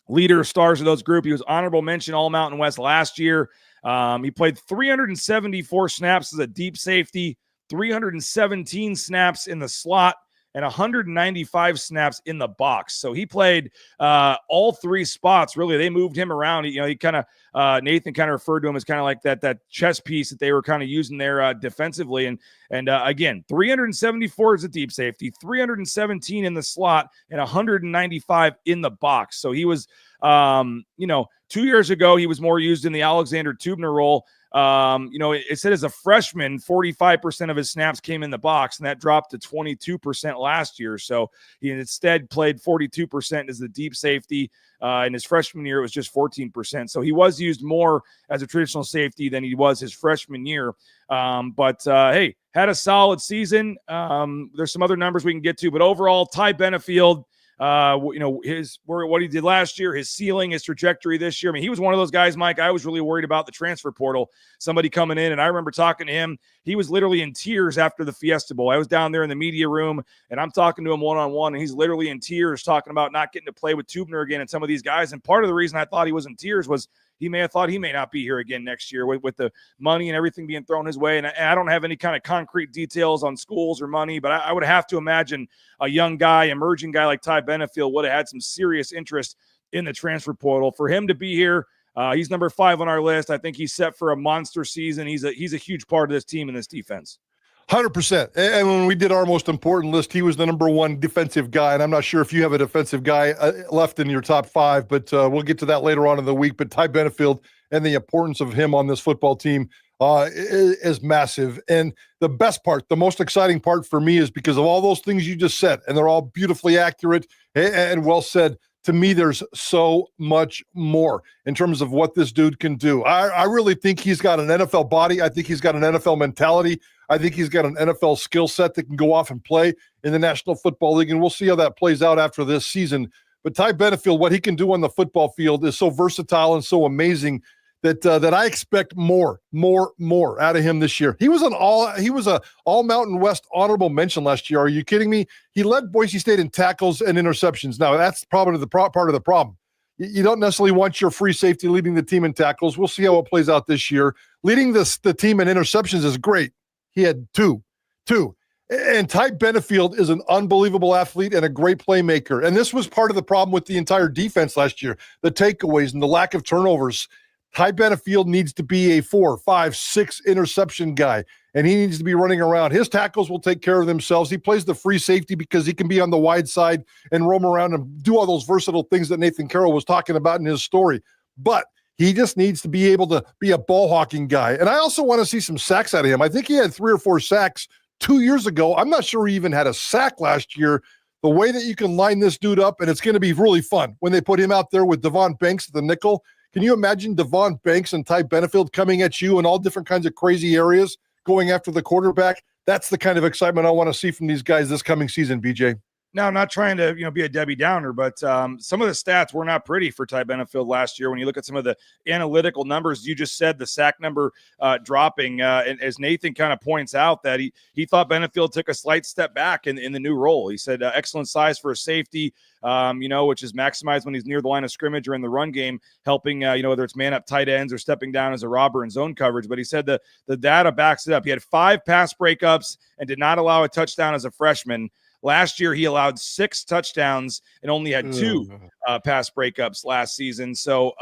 E: leader stars of those group. He was honorable mention All Mountain West last year. He played 374 snaps as a deep safety, 317 snaps in the slot, and 195 snaps in the box. So he played all 3 spots. Really, they moved him around. He kind of Nathan kind of referred to him as kind of like that chess piece that they were kind of using there defensively. And again, 374 as a deep safety, 317 in the slot, and 195 in the box. So he was, 2 years ago, he was more used in the Alexander Tubner role. It said as a freshman, 45% of his snaps came in the box, and that dropped to 22% last year. So he instead played 42% as the deep safety. In his freshman year, it was just 14%. So he was used more as a traditional safety than he was his freshman year. Hey, had a solid season. There's some other numbers we can get to, but overall, Ty Benefield, what he did last year, his ceiling, his trajectory this year. I mean, he was one of those guys, Mike, I was really worried about the transfer portal, somebody coming in. And I remember talking to him. He was literally in tears after the Fiesta Bowl. I was down there in the media room, and I'm talking to him one-on-one, and he's literally in tears talking about not getting to play with Tubner again and some of these guys. And part of the reason I thought he was in tears was he may have thought he may not be here again next year with the money and everything being thrown his way. And I don't have any kind of concrete details on schools or money, but I would have to imagine a young guy, emerging guy like Ty Benefield would have had some serious interest in the transfer portal. For him to be here, he's number 5 on our list. I think he's set for a monster season. He's a huge part of this team and this defense.
F: 100%. And when we did our most important list, he was the number 1 defensive guy. And I'm not sure if you have a defensive guy left in your top 5, but we'll get to that later on in the week. But Ty Benefield and the importance of him on this football team is massive. And the best part, the most exciting part for me is because of all those things you just said, and they're all beautifully accurate and well said. To me, there's so much more in terms of what this dude can do. I really think he's got an NFL body. I think he's got an NFL mentality. I think he's got an NFL skill set that can go off and play in the National Football League, and we'll see how that plays out after this season. But Ty Benefield, what he can do on the football field is so versatile and so amazing that I expect more out of him this year. He was a All Mountain West honorable mention last year. Are you kidding me? He led Boise State in tackles and interceptions. Now that's probably the part of the problem. You don't necessarily want your free safety leading the team in tackles. We'll see how it plays out this year. Leading the team in interceptions is great. He had two. And Ty Benefield is an unbelievable athlete and a great playmaker. And this was part of the problem with the entire defense last year, the takeaways and the lack of turnovers. Ty Benefield needs to be a 4, 5, 6 interception guy, and he needs to be running around. His tackles will take care of themselves. He plays the free safety because he can be on the wide side and roam around and do all those versatile things that Nathan Carroll was talking about in his story. But He just needs to be able to be a ball hawking guy. And I also want to see some sacks out of him. I think he had 3 or 4 sacks 2 years ago. I'm not sure he even had a sack last year. The way that you can line this dude up, and it's going to be really fun when they put him out there with Devon Banks at the nickel. Can you imagine Devon Banks and Ty Benefield coming at you in all different kinds of crazy areas, going after the quarterback? That's the kind of excitement I want to see from these guys this coming season, BJ.
E: Now, I'm not trying to be a Debbie Downer, but some of the stats were not pretty for Ty Benefield last year. When you look at some of the analytical numbers, you just said the sack number dropping, and as Nathan kind of points out, that he thought Benefield took a slight step back in the new role. He said excellent size for a safety, which is maximized when he's near the line of scrimmage or in the run game, helping whether it's man up tight ends or stepping down as a robber in zone coverage. But he said the data backs it up. He had 5 pass breakups and did not allow a touchdown as a freshman. Last year, he allowed 6 touchdowns and only had 2 pass breakups last season. So,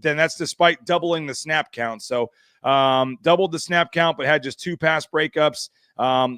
E: then that's despite doubling the snap count. So, doubled the snap count, but had just 2 pass breakups.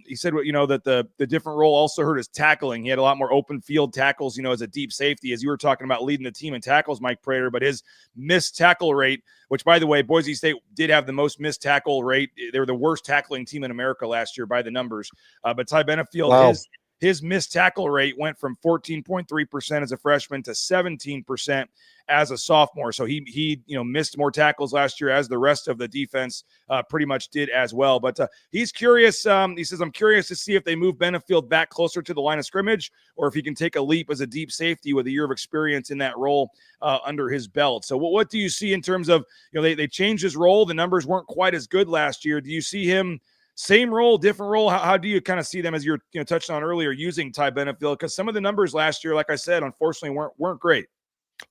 E: He said, that the different role also hurt his tackling. He had a lot more open field tackles, as a deep safety, as you were talking about leading the team in tackles, Mike Prater, but his missed tackle rate, which, by the way, Boise State did have the most missed tackle rate. They were the worst tackling team in America last year by the numbers. But Ty Benefield,
F: wow.
E: His missed tackle rate went from 14.3% as a freshman to 17% as a sophomore. So he missed more tackles last year, as the rest of the defense pretty much did as well. But he's curious. He says, I'm curious to see if they move Benefield back closer to the line of scrimmage, or if he can take a leap as a deep safety with a year of experience in that role under his belt. So what do you see in terms of, they changed his role. The numbers weren't quite as good last year. Do you see him same role, different role? How do you kind of see them, as you're touched on earlier, using Ty Benefield? Because some of the numbers last year, like I said, unfortunately weren't great.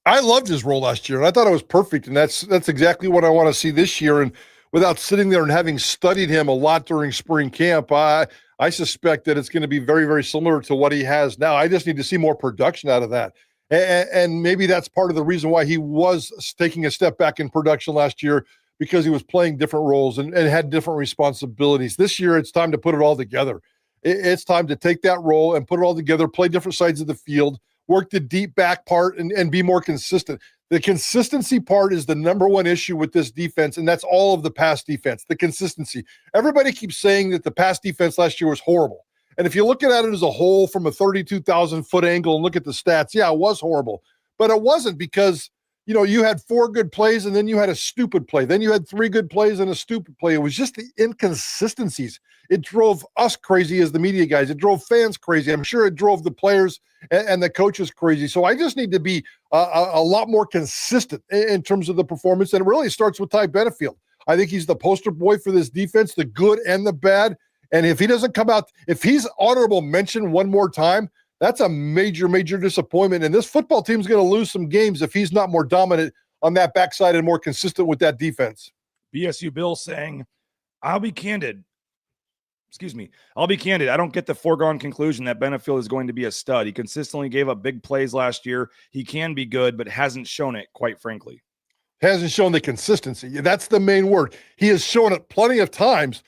F: I loved his role last year, and I thought it was perfect, and that's exactly what I want to see this year. And without sitting there and having studied him a lot during spring camp, I suspect that it's going to be very, very similar to what he has now. I just need to see more production out of that. And maybe that's part of the reason why he was taking a step back in production last year, because he was playing different roles and had different responsibilities. This year, it's time to put it all together. It's time to take that role and put it all together, play different sides of the field, work the deep back part, and be more consistent. The consistency part is the number one issue with this defense, and that's all of the pass defense, the consistency. Everybody keeps saying that the pass defense last year was horrible. And if you look at it as a whole from a 32,000-foot angle and look at the stats, yeah, it was horrible. But it wasn't because you had 4 good plays and then you had a stupid play. Then you had 3 good plays and a stupid play. It was just the inconsistencies. It drove us crazy as the media guys. It drove fans crazy. I'm sure it drove the players and the coaches crazy. So I just need to be a lot more consistent in terms of the performance. And it really starts with Ty Benefield. I think he's the poster boy for this defense, the good and the bad. And if he doesn't come out, if he's honorable mention one more time, that's a major, major disappointment. And this football team's going to lose some games if he's not more dominant on that backside and more consistent with that defense.
E: BSU Bill saying, I'll be candid. I don't get the foregone conclusion that Benefield is going to be a stud. He consistently gave up big plays last year. He can be good, but hasn't shown it, quite frankly.
F: Hasn't shown the consistency. That's the main word. He has shown it plenty of times,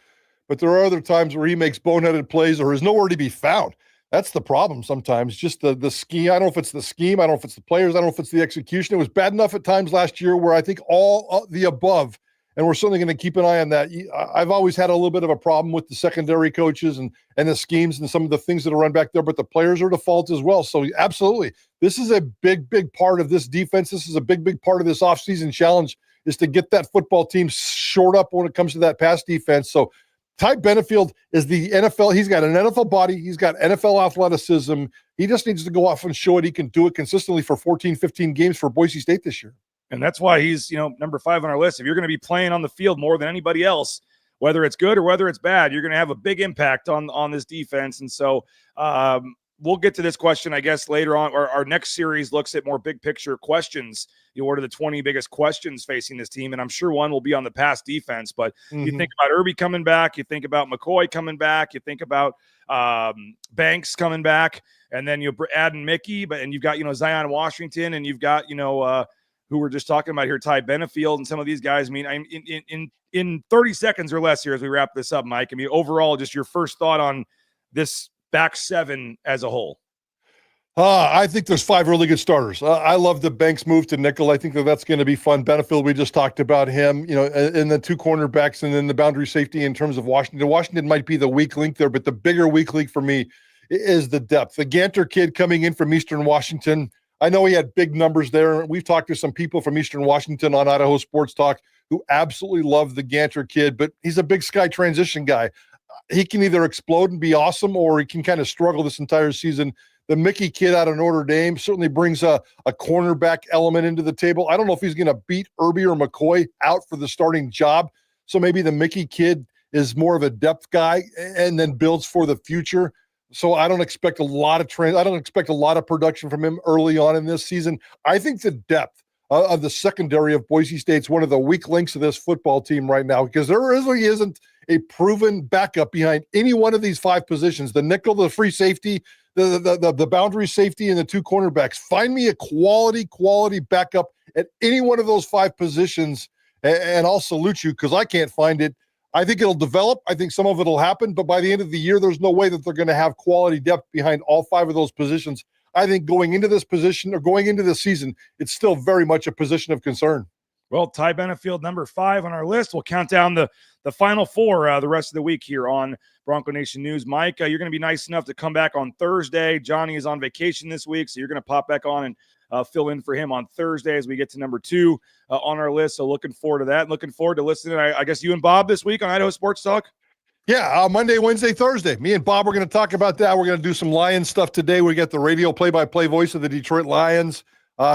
F: but there are other times where he makes boneheaded plays or is nowhere to be found. That's the problem sometimes, just the scheme. I don't know if it's the scheme. I don't know if it's the players. I don't know if it's the execution. It was bad enough at times last year where I think all the above, and we're certainly going to keep an eye on that. I've always had a little bit of a problem with the secondary coaches and the schemes and some of the things that are run back there, but the players are to fault as well. So absolutely, this is a big, big part of this defense. This is a big, big part of this offseason challenge, is to get that football team shored up when it comes to that pass defense. So Ty Benefield is the NFL. He's got an NFL body. He's got NFL athleticism. He just needs to go off and show it. He can do it consistently for 14, 15 games for Boise State this year.
E: And that's why he's, number 5 on our list. If you're going to be playing on the field more than anybody else, whether it's good or whether it's bad, you're going to have a big impact on this defense. And so we'll get to this question, I guess, later on. Our next series looks at more big picture questions. What are the 20 biggest questions facing this team? And I'm sure one will be on the pass defense. But you think about Irby coming back, you think about McCoy coming back, you think about Banks coming back, and then you add in Mickey, and you've got Zion Washington, and you've got who we're just talking about here, Ty Benefield, and some of these guys. I mean, in 30 seconds or less here as we wrap this up, Mike. I mean, overall, just your first thought on this back 7 as a whole.
F: I think there's 5 really good starters. I love the Banks move to nickel. I think that's going to be fun. Benefield, we just talked about him, and the 2 cornerbacks and then the boundary safety in terms of Washington. Washington might be the weak link there, but the bigger weak link for me is the depth. The Ganter kid coming in from Eastern Washington, I know he had big numbers there. We've talked to some people from Eastern Washington on Idaho Sports Talk who absolutely love the Ganter kid, but he's a Big Sky transition guy. He can either explode and be awesome, or he can kind of struggle this entire season. The Mickey kid out of Notre Dame certainly brings a cornerback element into the table. I don't know if he's going to beat Irby or McCoy out for the starting job. So maybe the Mickey kid is more of a depth guy and then builds for the future. So I don't expect a lot of I don't expect a lot of production from him early on in this season. I think the depth of the secondary of Boise State's one of the weak links of this football team right now, because there really isn't a proven backup behind any one of these 5 positions: the nickel, the free safety, the boundary safety, and the 2 cornerbacks. Find me a quality backup at any one of those 5 positions, and I'll salute you, because I can't find it. I think it'll develop. I think some of it will happen, but by the end of the year, there's no way that they're going to have quality depth behind all 5 of those positions. I think going into this position or going into the season, it's still very much a position of concern.
E: Well, Ty Benefield, number 5 on our list. We'll count down the final 4 the rest of the week here on Bronco Nation News. Mike, you're going to be nice enough to come back on Thursday. Johnny is on vacation this week, so you're going to pop back on and fill in for him on Thursday as we get to number 2 on our list. So looking forward to that. Looking forward to listening. I guess you and Bob this week on Idaho Sports Talk.
F: Yeah, Monday, Wednesday, Thursday. Me and Bob are going to talk about that. We're going to do some Lions stuff today. We got the radio play-by-play voice of the Detroit Lions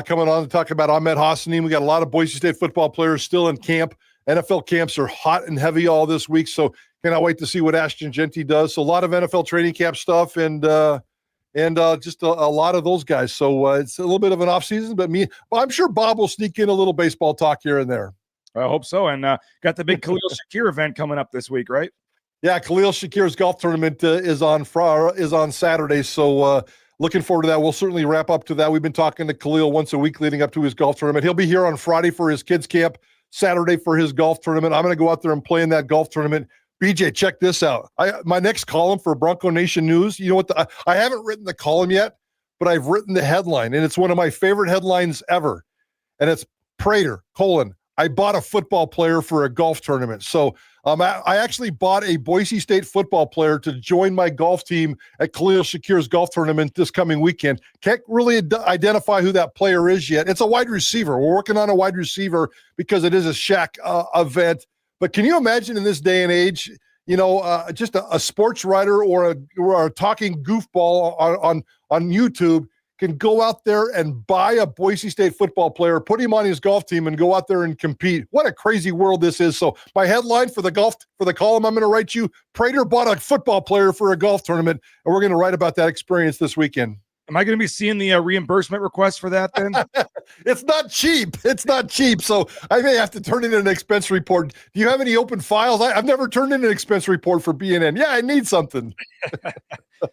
F: coming on to talk about Ahmed Hassanin. We got a lot of Boise State football players still in camp. NFL camps are hot and heavy all this week, so cannot wait to see what Ashton Jeanty does. So a lot of NFL training camp stuff and just a lot of those guys. So it's a little bit of an off season, but I'm sure Bob will sneak in a little baseball talk here and there.
E: I hope so. And got the big Khalil Shakir event coming up this week, right?
F: Yeah, Khalil Shakir's golf tournament is on Saturday, so looking forward to that. We'll certainly wrap up to that. We've been talking to Khalil once a week leading up to his golf tournament. He'll be here on Friday for his kids' camp, Saturday for his golf tournament. I'm going to go out there and play in that golf tournament. BJ, check this out. My next column for Bronco Nation News, you know what? I haven't written the column yet, but I've written the headline, and it's one of my favorite headlines ever. And it's Prater, I bought a football player for a golf tournament. So I actually bought a Boise State football player to join my golf team at Khalil Shakir's golf tournament this coming weekend. Can't really identify who that player is yet. It's a wide receiver. We're working on a wide receiver because it is a Shaq event. But can you imagine in this day and age, just a sports writer or a talking goofball on YouTube can go out there and buy a Boise State football player, put him on his golf team, and go out there and compete. What a crazy world this is. So my headline for the column I'm going to write you, Prater bought a football player for a golf tournament, and we're going to write about that experience this weekend.
E: Am I going to be seeing the reimbursement request for that then?
F: It's not cheap. It's not cheap. So I may have to turn in an expense report. Do you have any open files? I've never turned in an expense report for BNN. Yeah, I need something.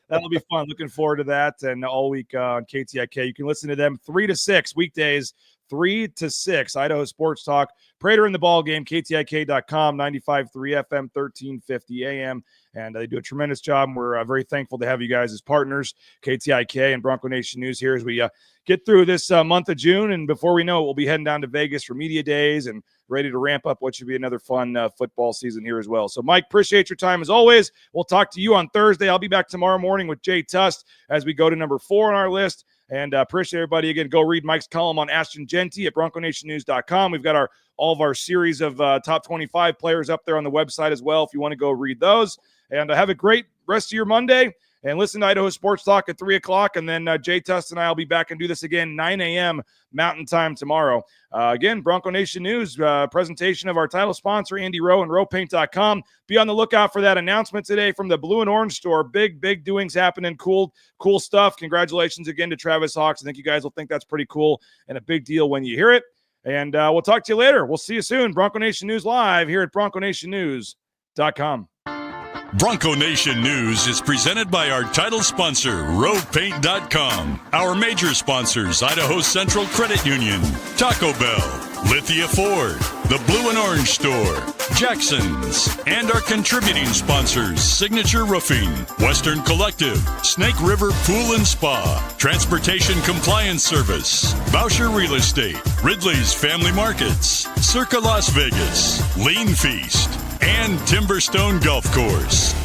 E: That'll be fun. Looking forward to that. And all week on KTIK, you can listen to them 3 to 6 weekdays, 3 to 6. Idaho Sports Talk. Prater in the ball game, KTIK.com, 95.3 FM, 1350 AM. And they do a tremendous job. And we're very thankful to have you guys as partners, KTIK and Bronco Nation News here as we get through this month of June. And before we know it, we'll be heading down to Vegas for media days and ready to ramp up what should be another fun football season here as well. So, Mike, appreciate your time as always. We'll talk to you on Thursday. I'll be back tomorrow morning with Jay Tust as we go to number 4 on our list. And appreciate everybody. Again, go read Mike's column on Ashton Jeanty at BroncoNationNews.com. We've got all of our series of top 25 players up there on the website as well if you want to go read those. And have a great rest of your Monday. And listen to Idaho Sports Talk at 3 o'clock. And then Jay Tust and I will be back and do this again 9 a.m. Mountain Time tomorrow. Again, Bronco Nation News, presentation of our title sponsor, Andy Rowe and RowePaint.com. Be on the lookout for that announcement today from the Blue and Orange store. Big doings happening. Cool stuff. Congratulations again to Travis Hawks. I think you guys will think that's pretty cool and a big deal when you hear it. And we'll talk to you later. We'll see you soon. Bronco Nation News live here at BroncoNationNews.com.
D: Bronco Nation News is presented by our title sponsor, RowePaint.com. Our major sponsors, Idaho Central Credit Union, Taco Bell, Lithia Ford, The Blue and Orange Store, Jackson's, and our contributing sponsors, Signature Roofing, Western Collective, Snake River Pool and Spa, Transportation Compliance Service, Boucher Real Estate, Ridley's Family Markets, Circa Las Vegas, Lean Feast, and Timberstone Golf Course.